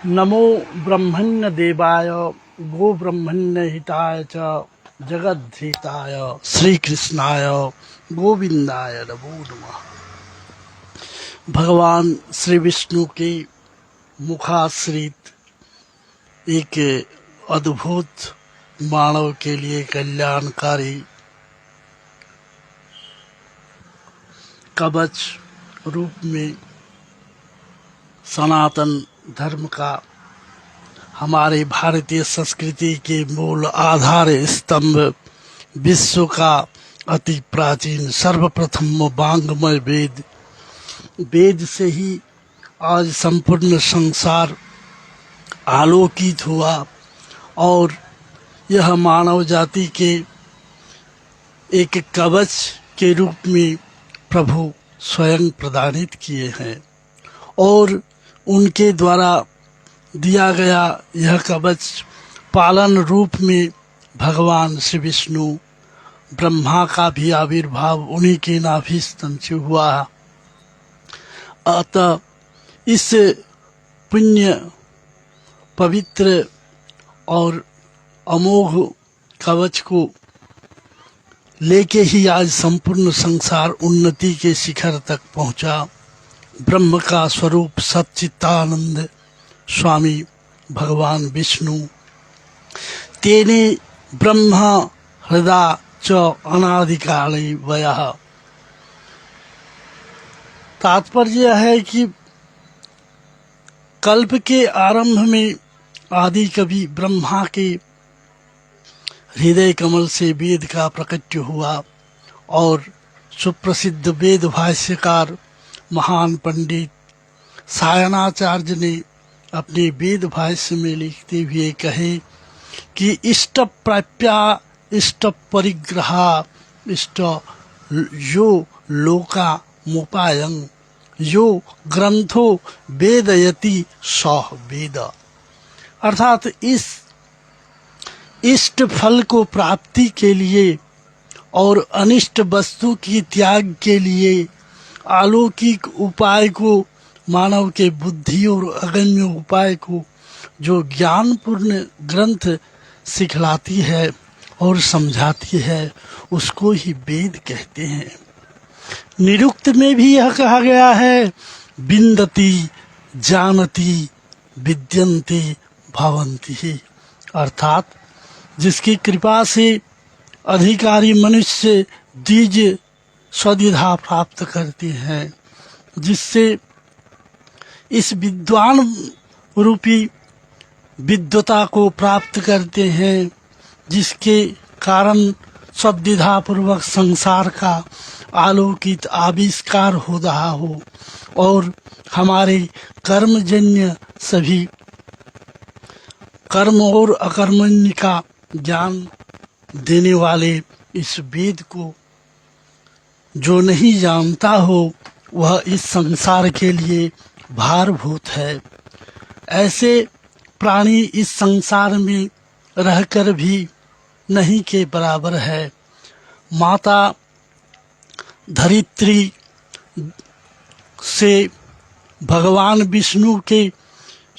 नमो ब्रह्मण्य देवाय गो ब्रह्मण्य हिताय च जगद्धीताय श्री कृष्णाय गोविंदाय नमो नमः। भगवान श्री विष्णु के मुखाश्रित एक अद्भुत मानव के लिए कल्याणकारी कवच रूप में सनातन धर्म का हमारे भारतीय संस्कृति के मूल आधार स्तंभ विश्व का अति प्राचीन सर्वप्रथम वांग्मय वेद से ही आज संपूर्ण संसार आलोकित हुआ और यह मानव जाति के एक कवच के रूप में प्रभु स्वयं प्रदानित किए हैं और उनके द्वारा दिया गया यह कवच पालन रूप में भगवान श्री विष्णु ब्रह्मा का भी आविर्भाव उन्हीं के नाभि स्तन से हुआ। अतः इस पुण्य पवित्र और अमोघ कवच को लेके ही आज संपूर्ण संसार उन्नति के शिखर तक पहुंचा। ब्रह्म का स्वरूप सच्चिदानंद स्वामी भगवान विष्णु तेने ब्रह्म हृदय च अनादिकाले वयः। तात्पर्य है कि कल्प के आरंभ में आदि कवि ब्रह्मा के हृदय कमल से वेद का प्रकट्य हुआ और सुप्रसिद्ध वेद भाष्यकार महान पंडित सायणाचार्य ने अपने वेद भाष्य में लिखते हुए कहे कि इष्ट प्राप्या इष्ट परिग्रहा इष्ट यो लोका मुपायं यो ग्रंथो वेदयति सह वेद। अर्थात इस इष्ट फल को प्राप्ति के लिए और अनिष्ट वस्तु की त्याग के लिए अलौकिक उपाय को मानव के बुद्धि और अगम्य उपाय को जो ज्ञानपूर्ण ग्रंथ सिखलाती है और समझाती है उसको ही वेद कहते हैं। निरुक्त में भी यह कहा गया है विन्दति जानति विद्यन्ते भवन्ति। अर्थात जिसकी कृपा से अधिकारी मनुष्य द्विज स्वद्विधा प्राप्त करते हैं, जिससे इस विद्वान रूपी विद्वता को प्राप्त करते हैं, जिसके कारण स्वद्विधा पूर्वक संसार का आलोकित आविष्कार हो रहा हो और हमारे कर्मजन्य सभी कर्म और अकर्मण्य का ज्ञान देने वाले इस वेद को जो नहीं जानता हो वह इस संसार के लिए भारभूत है। ऐसे प्राणी इस संसार में रहकर भी नहीं के बराबर है। माता धरित्री से भगवान विष्णु के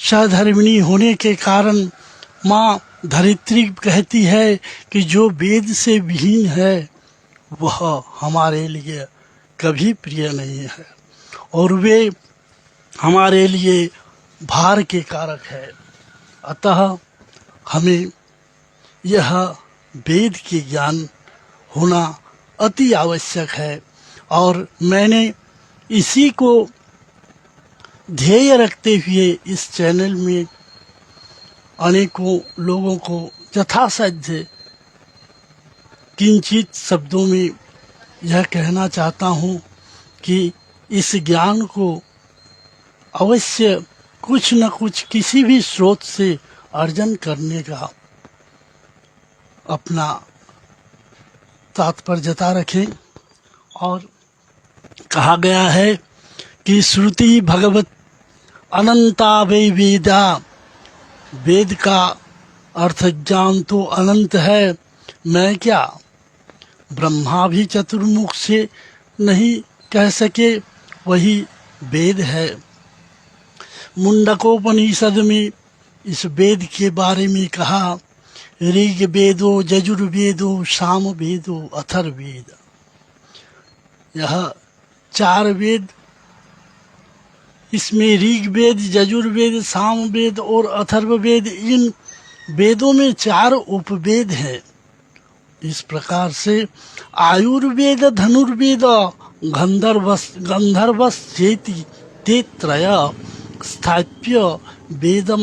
सहधर्मिणी होने के कारण माँ धरित्री कहती है कि जो वेद से विहीन है वह हमारे लिए कभी प्रिय नहीं है और वे हमारे लिए भार के कारक है। अतः हमें यह वेद के ज्ञान होना अति आवश्यक है और मैंने इसी को ध्येय रखते हुए इस चैनल में अनेकों लोगों को यथासाध्य किंचित शब्दों में यह कहना चाहता हूँ कि इस ज्ञान को अवश्य कुछ न कुछ किसी भी स्रोत से अर्जन करने का अपना तात्पर्यता रखें। और कहा गया है कि श्रुति भगवत अनंता वे वेदा। वेद का अर्थ ज्ञान तो अनंत है, मैं क्या ब्रह्मा भी चतुर्मुख से नहीं कह सके, वही वेद है। मुंडकोपनिषद में इस वेद के बारे में कहा, ऋग वेदो यजुर्वेदो साम वेदो अथर्ववेद। यह 4 वेद, इसमें ऋग्वेद, यजुर्वेद, सामवेद और अथर्ववेद, इन वेदों में 4 उपवेद हैं। इस प्रकार से आयुर्वेद, धनुर्वेद, गंधर्वश्चेति ते त्रय स्थाप्य वेदम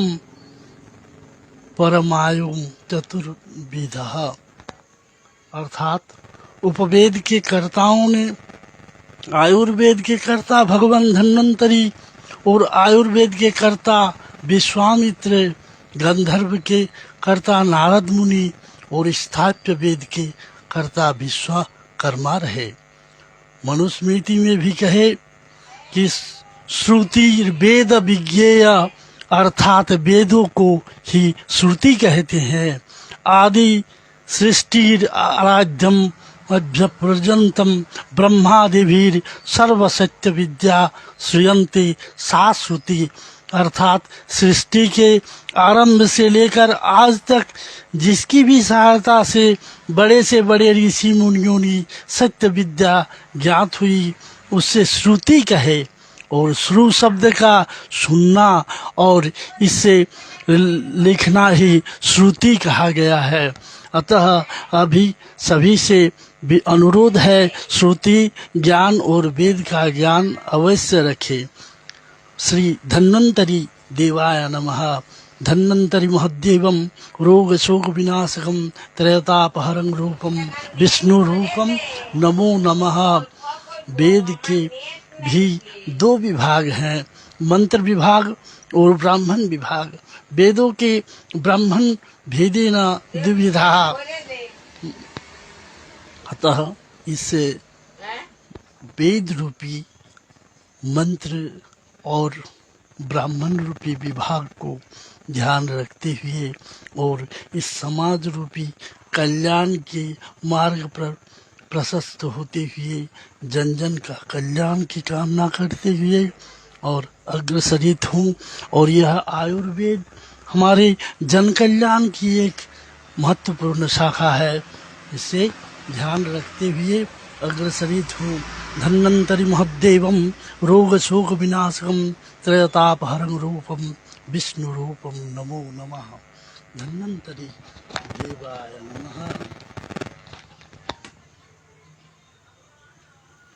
परमायुं चतुर्विधः। अर्थात उपवेद के कर्ताओं ने, आयुर्वेद के कर्ता भगवान धन्वंतरी और आयुर्वेद के कर्ता विश्वामित्र, गंधर्व के कर्ता नारद मुनि और स्थाप्य वेद के कर्ता विश्वकर्मा रहे। मनुस्मृति में भी कहे कि श्रुति वेद विज्ञेय, अर्थात वेदों को ही श्रुति कहते हैं। आदि सृष्टि आराध्यम मध्य पर्यंतम ब्रह्मादिभिर सर्वसत्य विद्या श्रूयन्ते सा श्रुति। अर्थात सृष्टि के आरंभ से लेकर आज तक जिसकी भी सहायता से बड़े ऋषि मुनियों ने सत्य विद्या ज्ञात हुई, उससे श्रुति कहे। और श्रु शब्द का सुनना और इसे लिखना ही श्रुति कहा गया है। अतः अभी सभी से भी अनुरोध है, श्रुति ज्ञान और वेद का ज्ञान अवश्य रखें। श्री धन्वंतरी देवाय नमः। धन्वंतरी महदेवम रोग शोक विनाशकम त्रयतापहरं रूपम विष्णु रूपम नमो नमः। वेद के भी 2 विभाग हैं, मंत्र विभाग और ब्राह्मण विभाग। वेदों के ब्राह्मण भेदेन द्विविधा। अतः इससे वेद रूपी मंत्र और ब्राह्मण रूपी विभाग को ध्यान रखते हुए और इस समाज रूपी कल्याण के मार्ग पर प्रशस्त होते हुए जन जन का कल्याण की कामना करते हुए और अग्रसरित हूँ। और यह आयुर्वेद हमारे जन कल्याण की एक महत्वपूर्ण शाखा है, इसे ध्यान रखते हुए अग्रसरित हूँ। धन्वंतरि महदेवम रोग शोक विनाशकम त्रयतापहरं रूपम विष्णु रूपम नमो नमः। धन्वंतरि देवाय नमः।